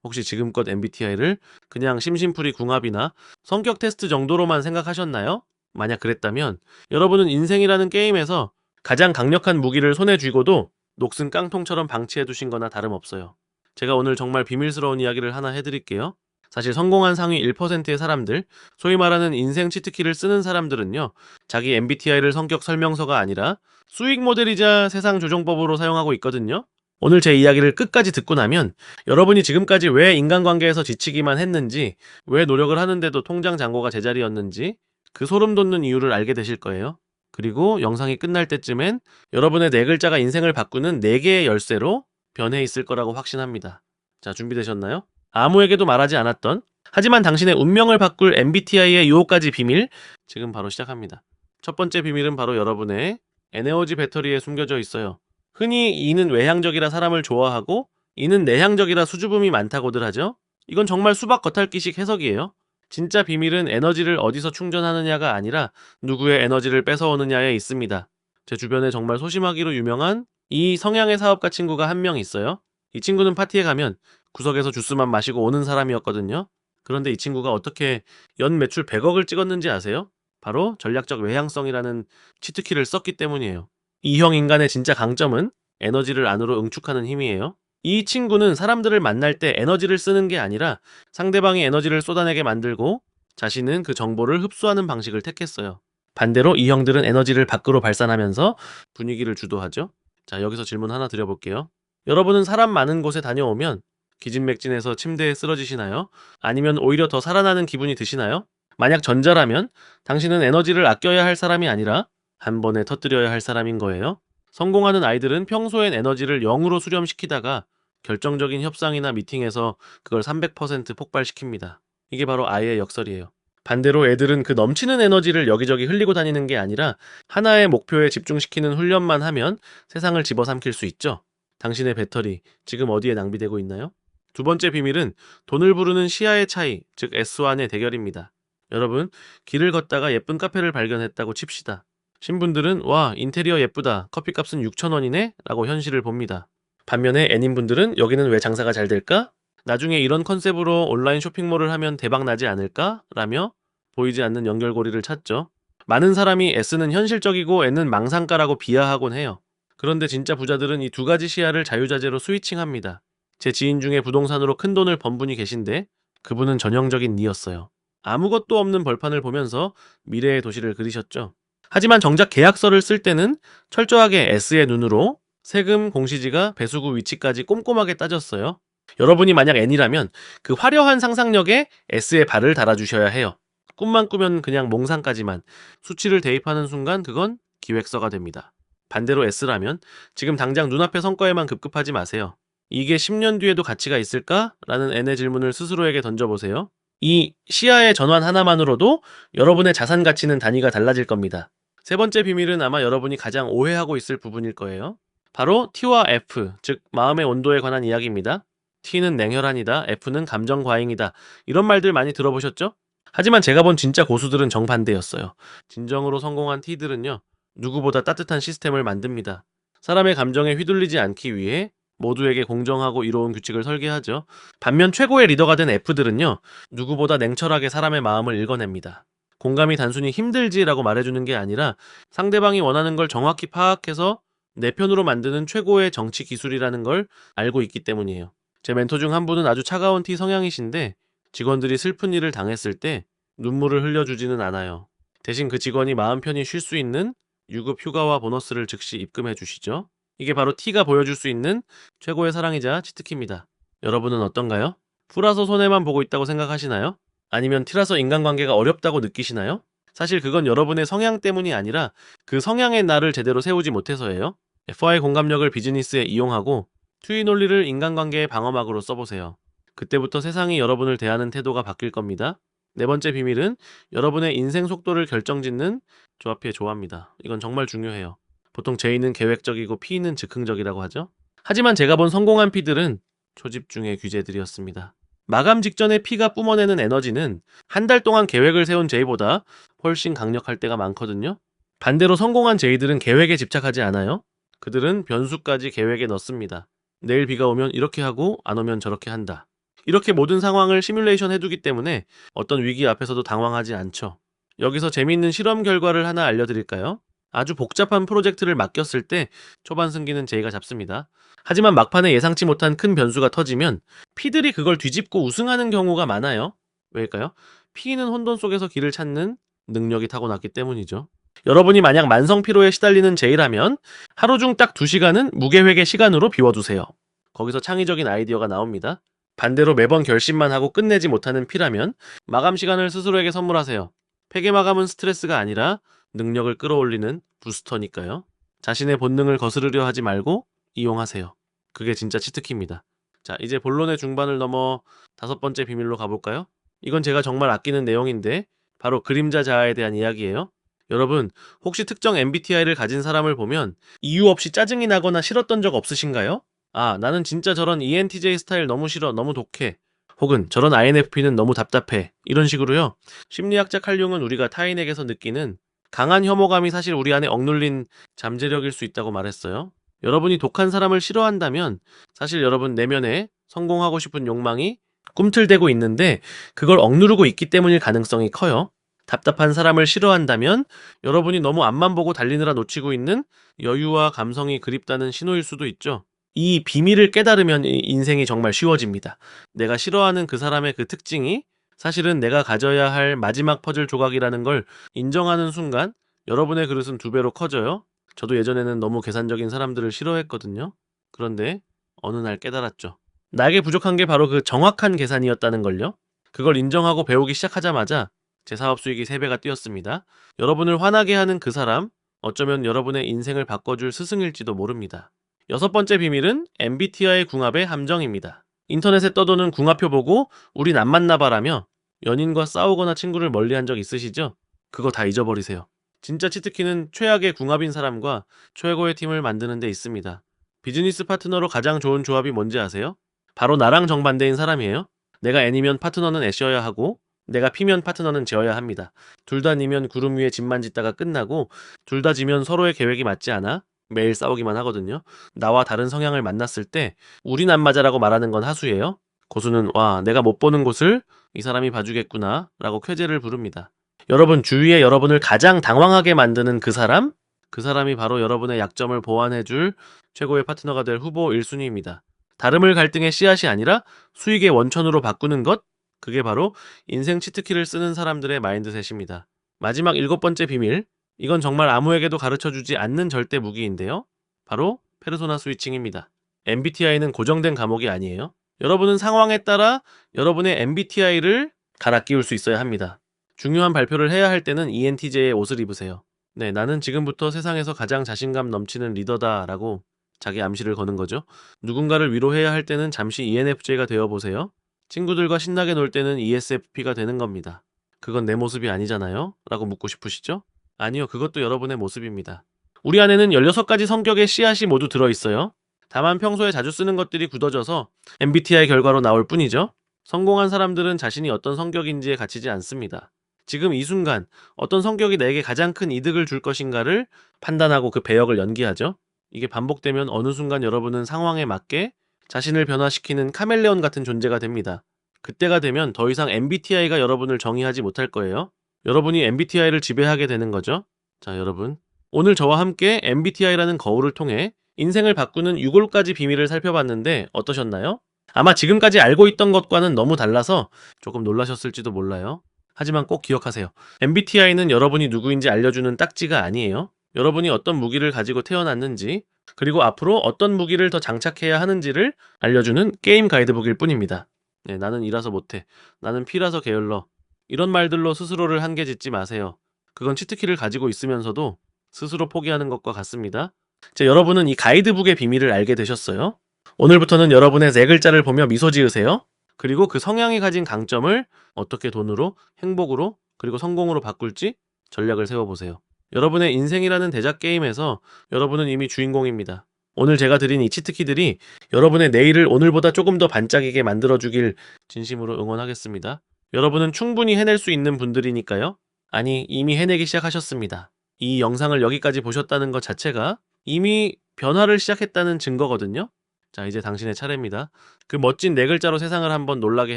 혹시 지금껏 MBTI를 그냥 심심풀이 궁합이나 성격 테스트 정도로만 생각하셨나요? 만약 그랬다면 여러분은 인생이라는 게임에서 가장 강력한 무기를 손에 쥐고도 녹슨 깡통처럼 방치해 두신 거나 다름없어요. 제가 오늘 정말 비밀스러운 이야기를 하나 해드릴게요. 사실 성공한 상위 1%의 사람들, 소위 말하는 인생 치트키를 쓰는 사람들은요, 자기 MBTI를 성격 설명서가 아니라 수익 모델이자 세상 조종법으로 사용하고 있거든요. 오늘 제 이야기를 끝까지 듣고 나면 여러분이 지금까지 왜 인간관계에서 지치기만 했는지, 왜 노력을 하는데도 통장 잔고가 제자리였는지 그 소름 돋는 이유를 알게 되실 거예요. 그리고 영상이 끝날 때쯤엔 여러분의 네 글자가 인생을 바꾸는 4개의 열쇠로 변해 있을 거라고 확신합니다. 자, 준비되셨나요? 아무에게도 말하지 않았던, 하지만 당신의 운명을 바꿀 MBTI의 6가지 비밀, 지금 바로 시작합니다. 첫 번째 비밀은 바로 여러분의 에너지 배터리에 숨겨져 있어요. 흔히 E는 외향적이라 사람을 좋아하고 E는 내향적이라 수줍음이 많다고들 하죠. 이건 정말 수박 겉핥기식 해석이에요. 진짜 비밀은 에너지를 어디서 충전하느냐가 아니라 누구의 에너지를 뺏어오느냐에 있습니다. 제 주변에 정말 소심하기로 유명한 이 성향의 사업가 친구가 한 명 있어요. 이 친구는 파티에 가면 구석에서 주스만 마시고 오는 사람이었거든요. 그런데 이 친구가 어떻게 연 매출 100억을 찍었는지 아세요? 바로 전략적 외향성이라는 치트키를 썼기 때문이에요. E형 인간의 진짜 강점은 에너지를 안으로 응축하는 힘이에요. 이 친구는 사람들을 만날 때 에너지를 쓰는 게 아니라 상대방이 에너지를 쏟아내게 만들고 자신은 그 정보를 흡수하는 방식을 택했어요. 반대로 이 형들은 에너지를 밖으로 발산하면서 분위기를 주도하죠. 자, 여기서 질문 하나 드려볼게요. 여러분은 사람 많은 곳에 다녀오면 기진맥진해서 침대에 쓰러지시나요? 아니면 오히려 더 살아나는 기분이 드시나요? 만약 전자라면 당신은 에너지를 아껴야 할 사람이 아니라 한 번에 터뜨려야 할 사람인 거예요. 성공하는 아이들은 평소엔 에너지를 0으로 수렴시키다가 결정적인 협상이나 미팅에서 그걸 300% 폭발시킵니다. 이게 바로 아이의 역설이에요. 반대로 애들은 그 넘치는 에너지를 여기저기 흘리고 다니는 게 아니라 하나의 목표에 집중시키는 훈련만 하면 세상을 집어삼킬 수 있죠. 당신의 배터리, 지금 어디에 낭비되고 있나요? 두 번째 비밀은 돈을 부르는 시야의 차이, 즉 S와의 대결입니다. 여러분, 길을 걷다가 예쁜 카페를 발견했다고 칩시다. 신분들은 와, 인테리어 예쁘다, 커피값은 6,000원이네? 라고 현실을 봅니다. 반면에 N인분들은 여기는 왜 장사가 잘 될까? 나중에 이런 컨셉으로 온라인 쇼핑몰을 하면 대박 나지 않을까? 라며 보이지 않는 연결고리를 찾죠. 많은 사람이 S는 현실적이고 N은 망상가라고 비하하곤 해요. 그런데 진짜 부자들은 이 2가지 시야를 자유자재로 스위칭합니다. 제 지인 중에 부동산으로 큰 돈을 번 분이 계신데 그분은 전형적인 E였어요. 아무것도 없는 벌판을 보면서 미래의 도시를 그리셨죠. 하지만 정작 계약서를 쓸 때는 철저하게 S의 눈으로 세금, 공시지가, 배수구 위치까지 꼼꼼하게 따졌어요. 여러분이 만약 N이라면 그 화려한 상상력에 S의 발을 달아주셔야 해요. 꿈만 꾸면 그냥 몽상까지만, 수치를 대입하는 순간 그건 기획서가 됩니다. 반대로 S라면 지금 당장 눈앞의 성과에만 급급하지 마세요. 이게 10년 뒤에도 가치가 있을까? 라는 N의 질문을 스스로에게 던져보세요. 이 시야의 전환 하나만으로도 여러분의 자산 가치는 단위가 달라질 겁니다. 세 번째 비밀은 아마 여러분이 가장 오해하고 있을 부분일 거예요. 바로 T와 F, 즉 마음의 온도에 관한 이야기입니다. T는 냉혈한이다, F는 감정 과잉이다. 이런 말들 많이 들어보셨죠? 하지만 제가 본 진짜 고수들은 정반대였어요. 진정으로 성공한 T들은요, 누구보다 따뜻한 시스템을 만듭니다. 사람의 감정에 휘둘리지 않기 위해 모두에게 공정하고 이로운 규칙을 설계하죠. 반면 최고의 리더가 된 F들은요, 누구보다 냉철하게 사람의 마음을 읽어냅니다. 공감이 단순히 힘들지라고 말해주는 게 아니라 상대방이 원하는 걸 정확히 파악해서 내 편으로 만드는 최고의 정치 기술이라는 걸 알고 있기 때문이에요. 제 멘토 중 한 분은 아주 차가운 T 성향이신데 직원들이 슬픈 일을 당했을 때 눈물을 흘려주지는 않아요. 대신 그 직원이 마음 편히 쉴 수 있는 유급 휴가와 보너스를 즉시 입금해 주시죠. 이게 바로 T가 보여줄 수 있는 최고의 사랑이자 치트키입니다. 여러분은 어떤가요? F라서 손해만 보고 있다고 생각하시나요? 아니면 T라서 인간관계가 어렵다고 느끼시나요? 사실 그건 여러분의 성향 때문이 아니라 그 성향의 나를 제대로 세우지 못해서예요. F와의 공감력을 비즈니스에 이용하고 투이 논리를 인간관계의 방어막으로 써보세요. 그때부터 세상이 여러분을 대하는 태도가 바뀔 겁니다. 네 번째 비밀은 여러분의 인생 속도를 결정짓는 조합의 조화입니다. 이건 정말 중요해요. 보통 J는 계획적이고 P는 즉흥적이라고 하죠. 하지만 제가 본 성공한 P들은 초집중의 귀재들이었습니다. 마감 직전에 P가 뿜어내는 에너지는 한 달 동안 계획을 세운 J보다 훨씬 강력할 때가 많거든요. 반대로 성공한 J들은 계획에 집착하지 않아요. 그들은 변수까지 계획에 넣습니다. 내일 비가 오면 이렇게 하고 안 오면 저렇게 한다. 이렇게 모든 상황을 시뮬레이션 해두기 때문에 어떤 위기 앞에서도 당황하지 않죠. 여기서 재미있는 실험 결과를 하나 알려드릴까요? 아주 복잡한 프로젝트를 맡겼을 때 초반 승기는 제이가 잡습니다. 하지만 막판에 예상치 못한 큰 변수가 터지면 P들이 그걸 뒤집고 우승하는 경우가 많아요. 왜일까요? P는 혼돈 속에서 길을 찾는 능력이 타고났기 때문이죠. 여러분이 만약 만성 피로에 시달리는 제이라면 하루 중 딱 2시간은 무계획의 시간으로 비워두세요. 거기서 창의적인 아이디어가 나옵니다. 반대로 매번 결심만 하고 끝내지 못하는 P라면 마감 시간을 스스로에게 선물하세요. 폐기 마감은 스트레스가 아니라 능력을 끌어올리는 부스터니까요. 자신의 본능을 거스르려 하지 말고 이용하세요. 그게 진짜 치트키입니다. 자, 이제 본론의 중반을 넘어 5번째 비밀로 가볼까요? 이건 제가 정말 아끼는 내용인데 바로 그림자 자아에 대한 이야기예요. 여러분, 혹시 특정 MBTI를 가진 사람을 보면 이유 없이 짜증이 나거나 싫었던 적 없으신가요? 아, 나는 진짜 저런 ENTJ 스타일 너무 싫어, 너무 독해. 혹은 저런 INFP는 너무 답답해. 이런 식으로요. 심리학자 칼 융은 우리가 타인에게서 느끼는 강한 혐오감이 사실 우리 안에 억눌린 잠재력일 수 있다고 말했어요. 여러분이 독한 사람을 싫어한다면 사실 여러분 내면에 성공하고 싶은 욕망이 꿈틀대고 있는데 그걸 억누르고 있기 때문일 가능성이 커요. 답답한 사람을 싫어한다면 여러분이 너무 앞만 보고 달리느라 놓치고 있는 여유와 감성이 그립다는 신호일 수도 있죠. 이 비밀을 깨달으면 인생이 정말 쉬워집니다. 내가 싫어하는 그 사람의 그 특징이 사실은 내가 가져야 할 마지막 퍼즐 조각이라는 걸 인정하는 순간 여러분의 그릇은 2배로 커져요. 저도 예전에는 너무 계산적인 사람들을 싫어했거든요. 그런데 어느 날 깨달았죠. 나에게 부족한 게 바로 그 정확한 계산이었다는 걸요. 그걸 인정하고 배우기 시작하자마자 제 사업 수익이 3배가 뛰었습니다. 여러분을 화나게 하는 그 사람, 어쩌면 여러분의 인생을 바꿔줄 스승일지도 모릅니다. 6번째 비밀은 MBTI 궁합의 함정입니다. 인터넷에 떠도는 궁합표 보고 우린 안 맞나봐라며 연인과 싸우거나 친구를 멀리한 적 있으시죠? 그거 다 잊어버리세요. 진짜 치트키는 최악의 궁합인 사람과 최고의 팀을 만드는 데 있습니다. 비즈니스 파트너로 가장 좋은 조합이 뭔지 아세요? 바로 나랑 정반대인 사람이에요. 내가 N이면 파트너는 S여야 하고 내가 P면 파트너는 J여야 합니다. 둘 다 N이면 구름 위에 집만 짓다가 끝나고 둘 다 G면 서로의 계획이 맞지 않아 매일 싸우기만 하거든요. 나와 다른 성향을 만났을 때 우린 안 맞아라고 말하는 건 하수예요. 고수는 와, 내가 못 보는 곳을 이 사람이 봐주겠구나 라고 쾌재를 부릅니다. 여러분 주위에 여러분을 가장 당황하게 만드는 그 사람? 그 사람이 바로 여러분의 약점을 보완해줄 최고의 파트너가 될 후보 1순위입니다. 다름을 갈등의 씨앗이 아니라 수익의 원천으로 바꾸는 것? 그게 바로 인생 치트키를 쓰는 사람들의 마인드셋입니다. 마지막 7번째 비밀. 이건 정말 아무에게도 가르쳐주지 않는 절대 무기인데요. 바로 페르소나 스위칭입니다. MBTI는 고정된 과목이 아니에요. 여러분은 상황에 따라 여러분의 MBTI를 갈아 끼울 수 있어야 합니다. 중요한 발표를 해야 할 때는 ENTJ의 옷을 입으세요. 네, 나는 지금부터 세상에서 가장 자신감 넘치는 리더다 라고 자기 암시를 거는 거죠. 누군가를 위로해야 할 때는 잠시 ENFJ가 되어보세요. 친구들과 신나게 놀 때는 ESFP가 되는 겁니다. 그건 내 모습이 아니잖아요? 라고 묻고 싶으시죠? 아니요, 그것도 여러분의 모습입니다. 우리 안에는 16가지 성격의 씨앗이 모두 들어있어요. 다만 평소에 자주 쓰는 것들이 굳어져서 MBTI 결과로 나올 뿐이죠. 성공한 사람들은 자신이 어떤 성격인지에 갇히지 않습니다. 지금 이 순간 어떤 성격이 내게 가장 큰 이득을 줄 것인가를 판단하고 그 배역을 연기하죠. 이게 반복되면 어느 순간 여러분은 상황에 맞게 자신을 변화시키는 카멜레온 같은 존재가 됩니다. 그때가 되면 더 이상 MBTI가 여러분을 정의하지 못할 거예요. 여러분이 MBTI를 지배하게 되는 거죠. 자, 여러분. 오늘 저와 함께 MBTI라는 거울을 통해 인생을 바꾸는 6가지 비밀을 살펴봤는데 어떠셨나요? 아마 지금까지 알고 있던 것과는 너무 달라서 조금 놀라셨을지도 몰라요. 하지만 꼭 기억하세요. MBTI는 여러분이 누구인지 알려주는 딱지가 아니에요. 여러분이 어떤 무기를 가지고 태어났는지, 그리고 앞으로 어떤 무기를 더 장착해야 하는지를 알려주는 게임 가이드북일 뿐입니다. 네, 나는 이라서 못해. 나는 P라서 게을러. 이런 말들로 스스로를 한계 짓지 마세요. 그건 치트키를 가지고 있으면서도 스스로 포기하는 것과 같습니다. 자, 여러분은 이 가이드북의 비밀을 알게 되셨어요? 오늘부터는 여러분의 4글자를 보며 미소 지으세요. 그리고 그 성향이 가진 강점을 어떻게 돈으로, 행복으로, 그리고 성공으로 바꿀지 전략을 세워보세요. 여러분의 인생이라는 대작 게임에서 여러분은 이미 주인공입니다. 오늘 제가 드린 이 치트키들이 여러분의 내일을 오늘보다 조금 더 반짝이게 만들어주길 진심으로 응원하겠습니다. 여러분은 충분히 해낼 수 있는 분들이니까요. 아니, 이미 해내기 시작하셨습니다. 이 영상을 여기까지 보셨다는 것 자체가 이미 변화를 시작했다는 증거거든요. 자, 이제 당신의 차례입니다. 그 멋진 네 글자로 세상을 한번 놀라게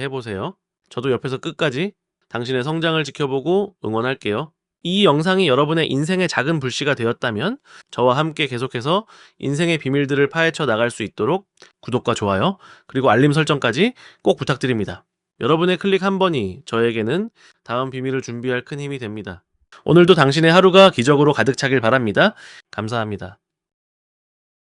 해보세요. 저도 옆에서 끝까지 당신의 성장을 지켜보고 응원할게요. 이 영상이 여러분의 인생의 작은 불씨가 되었다면 저와 함께 계속해서 인생의 비밀들을 파헤쳐 나갈 수 있도록 구독과 좋아요, 그리고 알림 설정까지 꼭 부탁드립니다. 여러분의 클릭 한 번이 저에게는 다음 비밀을 준비할 큰 힘이 됩니다. 오늘도 당신의 하루가 기적으로 가득 차길 바랍니다. 감사합니다.